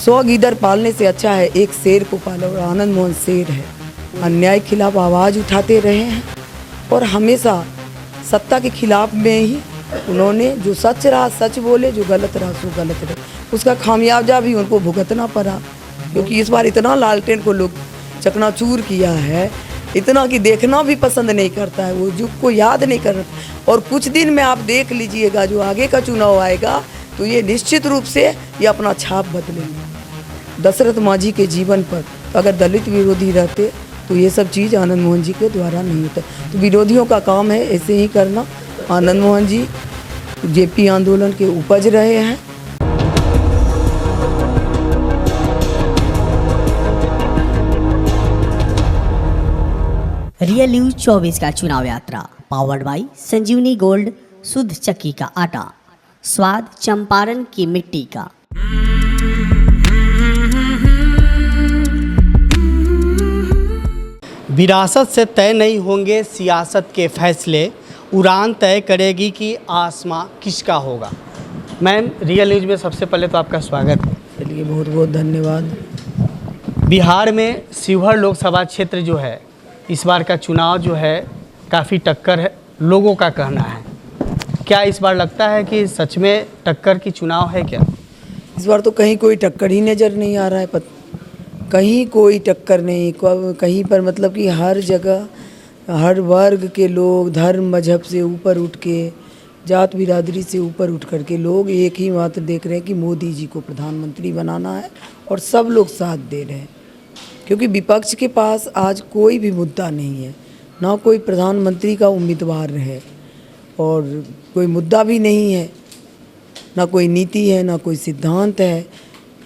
100 गीदड़ पालने से अच्छा है एक शेर को पालो। और आनंद मोहन शेर है, अन्याय के खिलाफ आवाज़ उठाते रहे हैं और हमेशा सत्ता के खिलाफ में ही उन्होंने जो सच रहा सच बोले, जो गलत रहा सो गलत रहे। उसका खामियाजा भी उनको भुगतना पड़ा, क्योंकि इस बार इतना लालटेन को लोग चकनाचूर किया है, इतना कि देखना भी पसंद नहीं करता है, वो युग को याद नहीं कर रहा। और कुछ दिन में आप देख लीजिएगा जो आगे का चुनाव आएगा तो ये निश्चित रूप से ये अपना छाप बदलेंगे। दशरथ मांझी के जीवन पर अगर दलित विरोधी रहते तो ये सब चीज़ आनंद मोहन जी के द्वारा नहीं होता। तो विरोधियों का काम है ऐसे ही करना। आनंद मोहन जी जेपी आंदोलन के उपज रहे हैं। रियल न्यूज 24 का चुनाव यात्रा पावर्ड बाई संजीवनी गोल्ड, शुद्ध चक्की का आटा, स्वाद चंपारण की मिट्टी का। विरासत से तय नहीं होंगे सियासत के फैसले, उड़ान तय करेगी कि आसमां किसका होगा। मैम, रियल न्यूज में सबसे पहले तो आपका स्वागत है। चलिए, बहुत बहुत धन्यवाद। बिहार में शिवहर लोकसभा क्षेत्र जो है, इस बार का चुनाव जो है काफ़ी टक्कर है, लोगों का कहना है। क्या इस बार लगता है कि सच में टक्कर की चुनाव है क्या? इस बार तो कहीं कोई टक्कर ही नज़र नहीं आ रहा है। कहीं कोई टक्कर नहीं, कहीं पर मतलब कि हर जगह हर वर्ग के लोग, धर्म मजहब से ऊपर उठ के, जात बिरादरी से ऊपर उठ कर के लोग एक ही मात्र देख रहे हैं कि मोदी जी को प्रधानमंत्री बनाना है और सब लोग साथ दे रहे हैं। क्योंकि विपक्ष के पास आज कोई भी मुद्दा नहीं है, ना कोई प्रधानमंत्री का उम्मीदवार है और कोई मुद्दा भी नहीं है, ना कोई नीति है, ना कोई सिद्धांत है।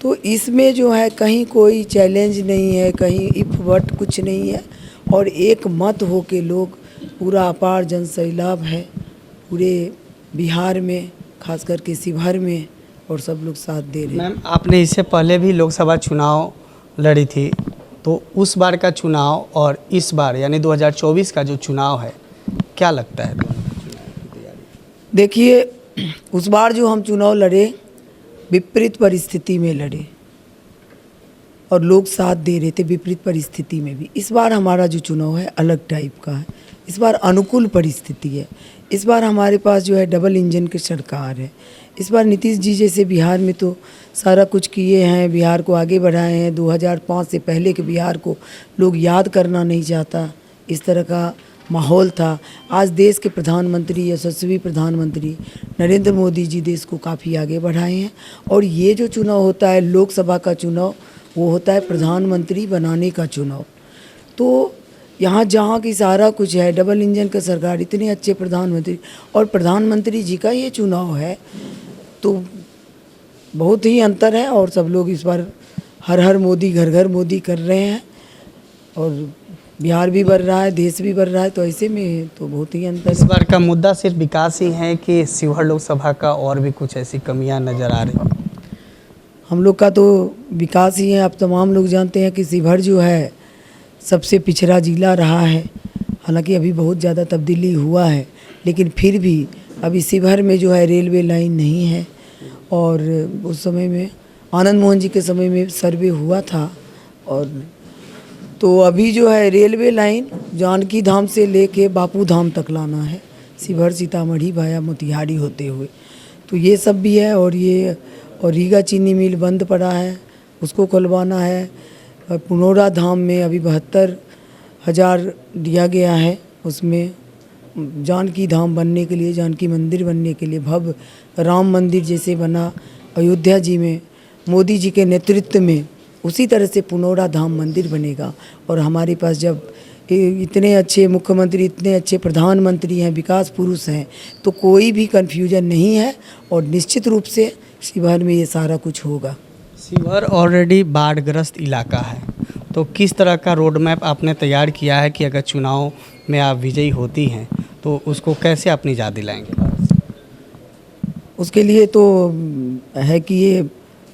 तो इसमें जो है कहीं कोई चैलेंज नहीं है, कहीं इफ वट कुछ नहीं है और एक मत हो के लोग पूरा अपार जन सैलाब है पूरे बिहार में, खास करके शिवहर में, और सब लोग साथ दे रहे हैं। मैम, आपने इससे पहले भी लोकसभा चुनाव लड़ी थी, तो उस बार का चुनाव और इस बार यानी 2024 का जो चुनाव है, क्या लगता है? देखिए, उस बार जो हम चुनाव लड़े विपरीत परिस्थिति में लड़े और लोग साथ दे रहे थे विपरीत परिस्थिति में भी। इस बार हमारा जो चुनाव है अलग टाइप का है। इस बार अनुकूल परिस्थिति है। इस बार हमारे पास जो है डबल इंजन की सरकार है। इस बार नीतीश जी जैसे बिहार में तो सारा कुछ किए हैं, बिहार को आगे बढ़ाए हैं। 2005 से पहले के बिहार को लोग याद करना नहीं चाहता, इस तरह का माहौल था। आज देश के प्रधानमंत्री, यशस्वी प्रधानमंत्री नरेंद्र मोदी जी देश को काफ़ी आगे बढ़ाए हैं। और ये जो चुनाव होता है लोकसभा का चुनाव, वो होता है प्रधानमंत्री बनाने का चुनाव। तो यहाँ जहाँ की सारा कुछ है, डबल इंजन का सरकार, इतने अच्छे प्रधानमंत्री और प्रधानमंत्री जी का ये चुनाव है, तो बहुत ही अंतर है। और सब लोग इस बार हर हर मोदी, घर घर मोदी कर रहे हैं और बिहार भी बढ़ रहा है, देश भी बढ़ रहा है। तो ऐसे में तो बहुत ही अंतर। इस बार का मुद्दा सिर्फ विकास ही है कि शिवहर लोकसभा का और भी कुछ ऐसी कमियां नज़र आ रही? हम लोग का तो विकास ही है। अब तमाम लोग जानते हैं कि शिवहर जो है सबसे पिछड़ा जिला रहा है। हालांकि अभी बहुत ज़्यादा तब्दीली हुआ है, लेकिन फिर भी अभी शिवहर में जो है रेलवे लाइन नहीं है। और उस समय में आनंद मोहन जी के समय में सर्वे हुआ था, और तो अभी जो है रेलवे लाइन जानकी धाम से लेके बापू धाम तक लाना है, शिवहर सीतामढ़ी भाया मोतिहारी होते हुए। तो ये सब भी है। और रीगा चीनी मिल बंद पड़ा है, उसको खुलवाना है। और पुनौरा धाम में अभी 72,000 दिया गया है, उसमें जानकी धाम बनने के लिए, जानकी मंदिर बनने के लिए, भव्य राम मंदिर जैसे बना अयोध्या जी में मोदी जी के नेतृत्व में, उसी तरह से पुनौरा धाम मंदिर बनेगा। और हमारे पास जब इतने अच्छे मुख्यमंत्री, इतने अच्छे प्रधानमंत्री हैं, विकास पुरुष हैं, तो कोई भी कन्फ्यूजन नहीं है और निश्चित रूप से शिवहर में ये सारा कुछ होगा। शिवहर ऑलरेडी बाढ़ग्रस्त इलाका है, तो किस तरह का रोड मैप आपने तैयार किया है कि अगर चुनाव में आप विजयी होती हैं तो उसको कैसे आप निजात दिलाएंगे? उसके लिए तो है कि ये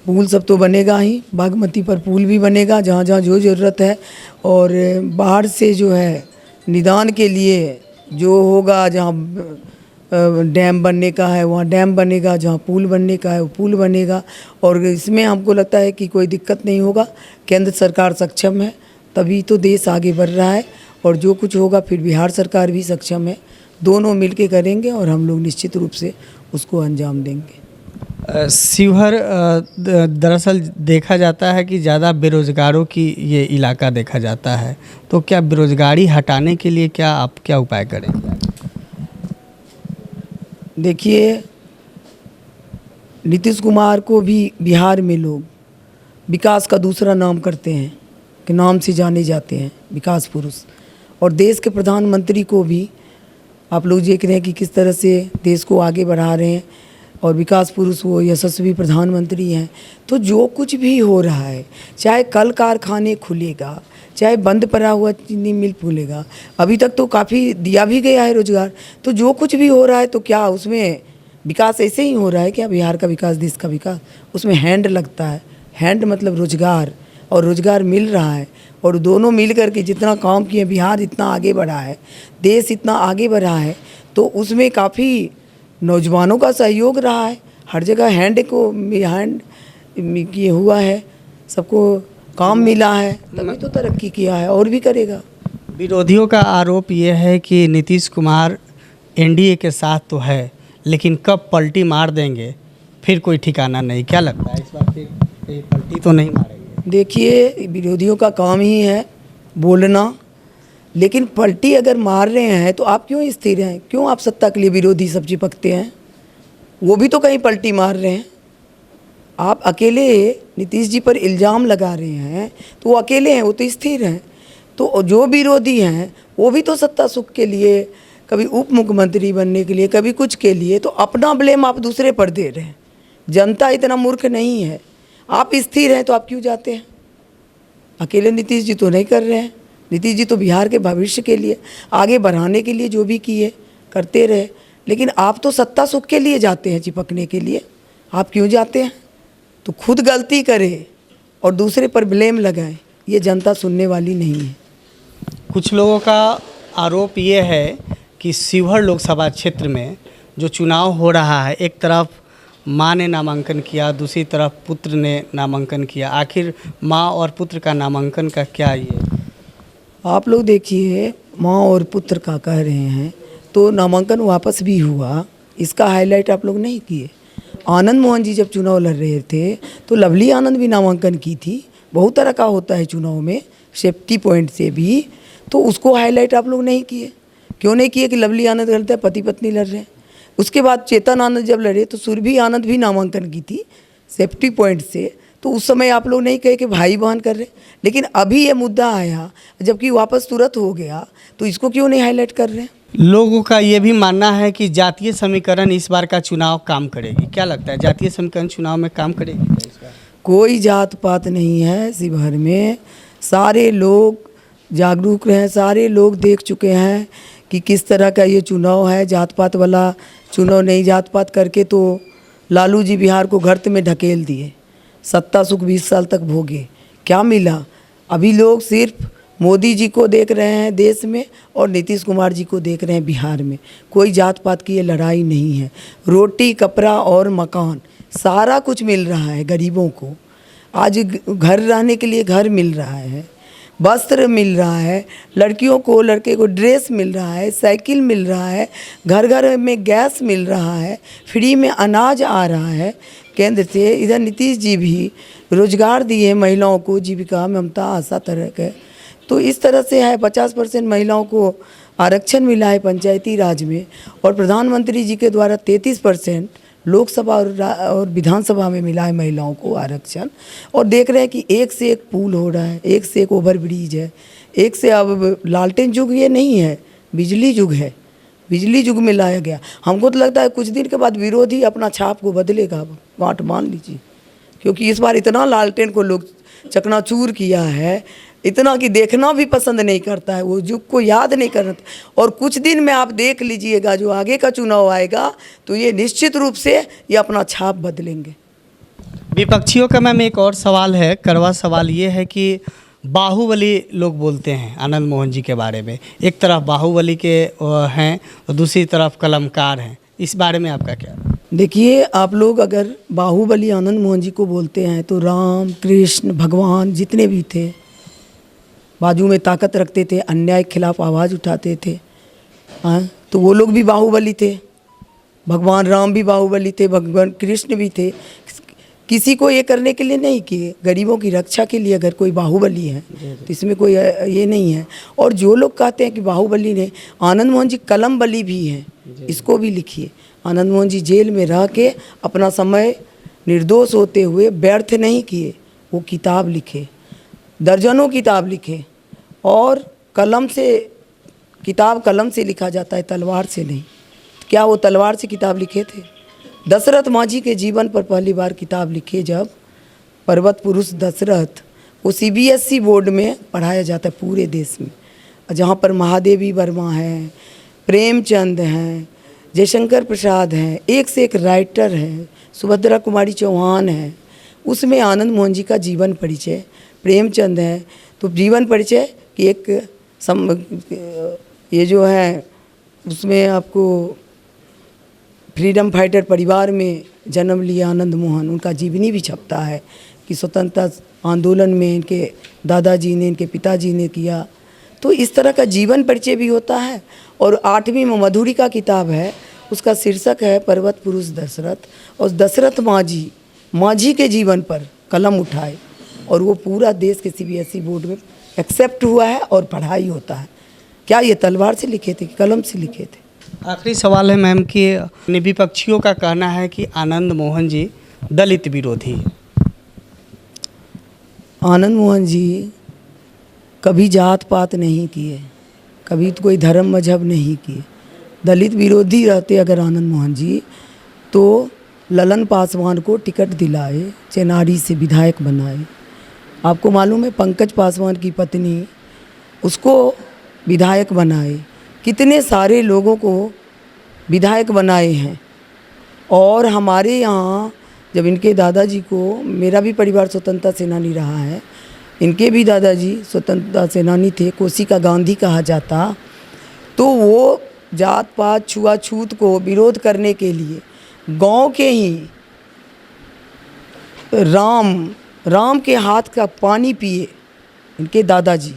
पुल सब तो बनेगा ही, बागमती पर पुल भी बनेगा जहाँ जहाँ जो ज़रूरत है। और बाहर से जो है निदान के लिए जो होगा, जहाँ डैम बनने का है वहाँ डैम बनेगा, जहाँ पुल बनने का है वो पुल बनेगा। और इसमें हमको लगता है कि कोई दिक्कत नहीं होगा। केंद्र सरकार सक्षम है तभी तो देश आगे बढ़ रहा है, और जो कुछ होगा फिर बिहार सरकार भी सक्षम है। दोनों मिलके करेंगे और हम लोग निश्चित रूप से उसको अंजाम देंगे। शिवहर दरअसल देखा जाता है कि ज़्यादा बेरोजगारों की ये इलाका देखा जाता है, तो क्या बेरोजगारी हटाने के लिए आप क्या उपाय करेंगे? देखिए, नीतीश कुमार को भी बिहार में लोग विकास का दूसरा नाम करते हैं कि नाम से जाने जाते हैं, विकास पुरुष। और देश के प्रधानमंत्री को भी आप लोग देख रहे हैं कि किस तरह से देश को आगे बढ़ा रहे हैं, और विकास पुरुष वो यशस्वी प्रधानमंत्री हैं। तो जो कुछ भी हो रहा है, चाहे कल कारखाने खुलेगा, चाहे बंद पड़ा हुआ चीनी मिल खुलेगा, अभी तक तो काफ़ी दिया भी गया है रोजगार। तो जो कुछ भी हो रहा है तो क्या उसमें विकास ऐसे ही हो रहा है क्या? बिहार का विकास, देश का विकास, उसमें हैंड लगता है। हैंड मतलब रोजगार, और रोजगार मिल रहा है। और दोनों मिल कर के जितना काम किए, बिहार इतना आगे बढ़ा है, देश इतना आगे बढ़ा है, तो उसमें काफ़ी नौजवानों का सहयोग रहा है। हर जगह हैंड किए हुआ है, सबको काम मिला है, तभी तो तरक्की किया है और भी करेगा। विरोधियों का आरोप ये है कि नीतीश कुमार एनडीए के साथ तो है, लेकिन कब पलटी मार देंगे फिर कोई ठिकाना नहीं। क्या लगता है इस बार फिर कहीं पलटी तो नहीं मारेंगे? देखिए, विरोधियों का काम ही है बोलना, लेकिन पलटी अगर मार रहे हैं तो आप क्यों स्थिर हैं? क्यों आप सत्ता के लिए विरोधी सब चिपकते हैं? वो भी तो कहीं पलटी मार रहे हैं। आप अकेले नीतीश जी पर इल्ज़ाम लगा रहे हैं तो वो अकेले हैं, वो तो स्थिर हैं। तो जो विरोधी हैं वो भी तो सत्ता सुख के लिए, कभी उप मुख्यमंत्री बनने के लिए, कभी कुछ के लिए, तो अपना ब्लेम आप दूसरे पर दे रहे हैं। जनता इतना मूर्ख नहीं है। आप स्थिर हैं तो आप क्यों जाते हैं? अकेले नीतीश जी तो नहीं कर रहे हैं। नीतीश जी तो बिहार के भविष्य के लिए, आगे बढ़ाने के लिए जो भी किए करते रहे, लेकिन आप तो सत्ता सुख के लिए जाते हैं, चिपकने के लिए। आप क्यों जाते हैं? तो खुद गलती करे और दूसरे पर ब्लेम लगाएं, ये जनता सुनने वाली नहीं है। कुछ लोगों का आरोप ये है कि शिवहर लोकसभा क्षेत्र में जो चुनाव हो रहा है, एक तरफ माँ ने नामांकन किया, दूसरी तरफ पुत्र ने नामांकन किया। आखिर माँ और पुत्र का नामांकन का क्या ये? आप लोग देखिए, माँ और पुत्र का कह रहे हैं तो नामांकन वापस भी हुआ, इसका हाईलाइट आप लोग नहीं किए। आनंद मोहन जी जब चुनाव लड़ रहे थे तो लवली आनंद भी नामांकन की थी। बहुत तरह का होता है चुनाव में, सेफ्टी पॉइंट से भी, तो उसको हाईलाइट आप लोग नहीं किए। क्यों नहीं किए कि लवली आनंद लड़ते हैं, पति पत्नी लड़ रहे हैं। उसके बाद चेतन आनंद जब लड़े तो सुरभि आनंद भी नामांकन की थी सेफ्टी पॉइंट से, तो उस समय आप लोग नहीं कहे कि भाई बहन कर रहे। लेकिन अभी ये मुद्दा आया, जबकि वापस तुरंत हो गया, तो इसको क्यों नहीं हाईलाइट कर रहे हैं? लोगों का ये भी मानना है कि जातीय समीकरण इस बार का चुनाव काम करेगी। क्या लगता है, जातीय समीकरण चुनाव में काम करेगी क्या इस बार? कोई जात पात नहीं है शिवहर में। सारे लोग जागरूक रहे, सारे लोग देख चुके हैं कि किस तरह का ये चुनाव है। जात पात वाला चुनाव नहीं, जात पात करके तो लालू जी बिहार को गर्त में ढकेल दिए। सत्ता सुख 20 साल तक भोगे, क्या मिला? अभी लोग सिर्फ मोदी जी को देख रहे हैं देश में, और नीतीश कुमार जी को देख रहे हैं बिहार में। कोई जात पात की ये लड़ाई नहीं है। रोटी, कपड़ा और मकान सारा कुछ मिल रहा है गरीबों को। आज घर रहने के लिए घर मिल रहा है, वस्त्र मिल रहा है, लड़कियों को, लड़के को ड्रेस मिल रहा है, साइकिल मिल रहा है, घर घर में गैस मिल रहा है, फ्री में अनाज आ रहा है केंद्र से। इधर नीतीश जी भी रोजगार दिए महिलाओं को, जीविका, ममता, आशा तरह के। तो इस तरह से है, 50% महिलाओं को आरक्षण मिला है पंचायती राज में, और प्रधानमंत्री जी के द्वारा 33% लोकसभा और विधानसभा में मिला है महिलाओं को आरक्षण। और देख रहे हैं कि एक से एक पुल हो रहा है, एक से एक ओवर ब्रिज है, एक से अब लालटेन युग ये नहीं है, बिजली युग है। बिजली युग में लाया गया। हमको तो लगता है कुछ दिन के बाद विरोधी अपना छाप को बदलेगा, बात मान लीजिए, क्योंकि इस बार इतना लालटेन को लोग चकनाचूर किया है, इतना कि देखना भी पसंद नहीं करता है, वो युग को याद नहीं करना। और कुछ दिन में आप देख लीजिएगा, जो आगे का चुनाव आएगा तो ये निश्चित रूप से ये अपना छाप बदलेंगे। विपक्षियों का मैम एक और सवाल है, कड़वा सवाल ये है कि बाहुबली लोग बोलते हैं आनंद मोहन जी के बारे में। एक तरफ बाहुबली के हैं और दूसरी तरफ कलमकार हैं। इस बारे में आपका क्या? देखिए, आप लोग अगर बाहुबली आनंद मोहन जी को बोलते हैं तो राम कृष्ण भगवान जितने भी थे, बाजू में ताकत रखते थे, अन्याय के खिलाफ आवाज़ उठाते थे, हाँ, तो वो लोग भी बाहुबली थे। भगवान राम भी बाहुबली थे, भगवान कृष्ण भी थे। किसी को ये करने के लिए नहीं किए, गरीबों की रक्षा के लिए अगर कोई बाहुबली है तो इसमें कोई ये नहीं है। और जो लोग कहते हैं कि बाहुबली ने, आनंद मोहन जी कलम बली भी हैं, इसको भी लिखिए। आनंद मोहन जी जेल में रह के अपना समय निर्दोष होते हुए व्यर्थ नहीं किए, वो किताब लिखे, दर्जनों किताब लिखे। और कलम से, किताब कलम से लिखा जाता है, तलवार से नहीं। क्या वो तलवार से किताब लिखे थे? दशरथ मांझी के जीवन पर पहली बार किताब लिखे जब पर्वत पुरुष दशरथ, वो CBSE बोर्ड में पढ़ाया जाता है पूरे देश में, जहाँ पर महादेवी वर्मा हैं, प्रेमचंद हैं, जयशंकर प्रसाद हैं, एक से एक राइटर हैं, सुभद्रा कुमारी चौहान हैं, उसमें आनंद मोहन जी का जीवन परिचय, प्रेमचंद हैं, तो जीवन परिचय की एक ये जो है उसमें आपको फ्रीडम फाइटर परिवार में जन्म लिया आनंद मोहन, उनका जीवनी भी छपता है कि स्वतंत्रता आंदोलन में इनके दादाजी ने, इनके पिताजी ने किया। तो इस तरह का जीवन परिचय भी होता है। और 8वीं में मधुरी का किताब है, उसका शीर्षक है पर्वत पुरुष दशरथ, और दशरथ मांझी के जीवन पर कलम उठाए, और वो पूरा देश के CBSE बोर्ड में एक्सेप्ट हुआ है और पढ़ाई होता है। क्या ये तलवार से लिखे थे कि कलम से लिखे थे? आखिरी सवाल है मैम कि विपक्षियों का कहना है कि आनंद मोहन जी दलित विरोधी। आनंद मोहन जी कभी जात पात नहीं किए, कभी तो कोई धर्म मजहब नहीं किए। दलित विरोधी रहते अगर आनंद मोहन जी, तो ललन पासवान को टिकट दिलाए, चेनारी से विधायक बनाए। आपको मालूम है पंकज पासवान की पत्नी, उसको विधायक बनाए, कितने सारे लोगों को विधायक बनाए हैं। और हमारे यहाँ जब इनके दादाजी को, मेरा भी परिवार स्वतंत्रता सेनानी रहा है, इनके भी दादाजी स्वतंत्रता सेनानी थे, कोसी का गांधी कहा जाता, तो वो जात पात छुआछूत को विरोध करने के लिए गांव के ही राम के हाथ का पानी पिए इनके दादाजी,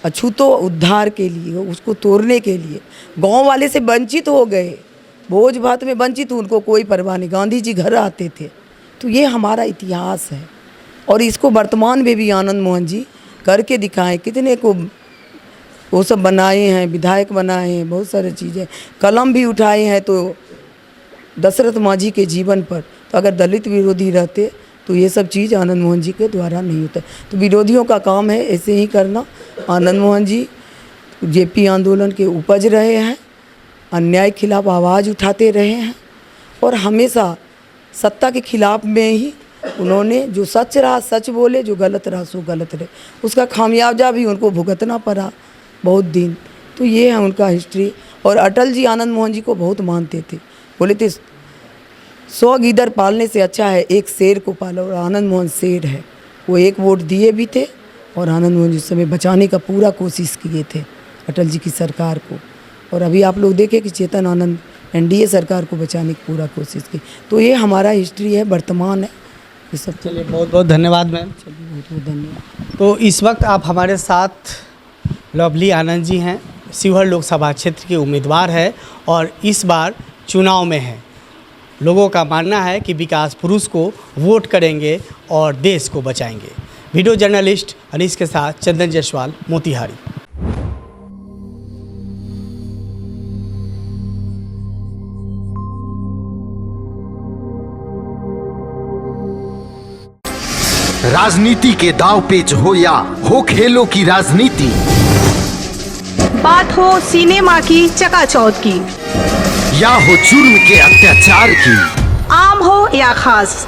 अछूतो उद्धार के लिए, उसको तोड़ने के लिए। गांव वाले से वंचित हो गए, भोज भात में वंचित, उनको कोई परवाह नहीं, गांधी जी घर आते थे। तो ये हमारा इतिहास है, और इसको वर्तमान में भी आनंद मोहन जी करके दिखाएं। कितने को वो सब बनाए हैं, विधायक बनाए हैं, बहुत सारी चीज़ें, कलम भी उठाए हैं तो दशरथ मांझी के जीवन पर। तो अगर दलित विरोधी रहते तो ये सब चीज़ आनंद मोहन जी के द्वारा नहीं होता। तो विरोधियों का काम है ऐसे ही करना। आनंद मोहन जी JP आंदोलन के उपज रहे हैं, अन्याय के खिलाफ आवाज़ उठाते रहे हैं, और हमेशा सत्ता के खिलाफ में ही उन्होंने, जो सच रहा सच बोले, जो गलत रहा सो गलत रहे, उसका खामियाजा भी उनको भुगतना पड़ा बहुत दिन। तो ये है उनका हिस्ट्री। और अटल जी आनंद मोहन जी को बहुत मानते थे, बोले थे 100 गीदड़ पालने से अच्छा है एक शेर को पालो, और आनंद मोहन शेर है। वो 1 वोट दिए भी थे, और आनंद मोहन जी उस समय बचाने का पूरा कोशिश किए थे अटल जी की सरकार को। और अभी आप लोग देखें कि चेतन आनंद NDA सरकार को बचाने की पूरा कोशिश की। तो ये हमारा हिस्ट्री है, वर्तमान है, ये सब। चलिए, बहुत बहुत धन्यवाद मैम। चलिए, बहुत बहुत धन्यवाद। तो इस वक्त आप हमारे साथ लवली आनंद जी हैं, शिवहर लोकसभा क्षेत्र के उम्मीदवार है, और इस बार चुनाव में है। लोगों का मानना है कि विकास पुरुष को वोट करेंगे और देश को बचाएंगे। वीडियो जर्नलिस्ट अनीस के साथ चंदन जायसवाल, मोतिहारी। राजनीति के दाव पेच हो या हो खेलों की राजनीति, बात हो सिनेमा की चकाचौंध की, या हो जुर्म के अत्याचार की, आम हो या खास,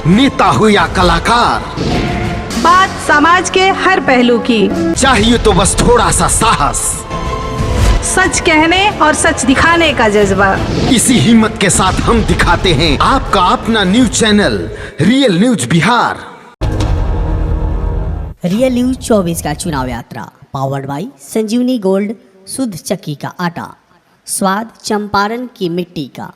नेता हो या कलाकार, बात समाज के हर पहलू की, चाहिए तो बस थोड़ा सा साहस, सच कहने और सच दिखाने का जज्बा। इसी हिम्मत के साथ हम दिखाते हैं आपका अपना news channel real news Bihar. Real news 24 का चुनाव यात्रा पावर्ड बाई संजीवनी गोल्ड, शुद्ध चक्की का आटा, स्वाद चंपारण की मिट्टी का।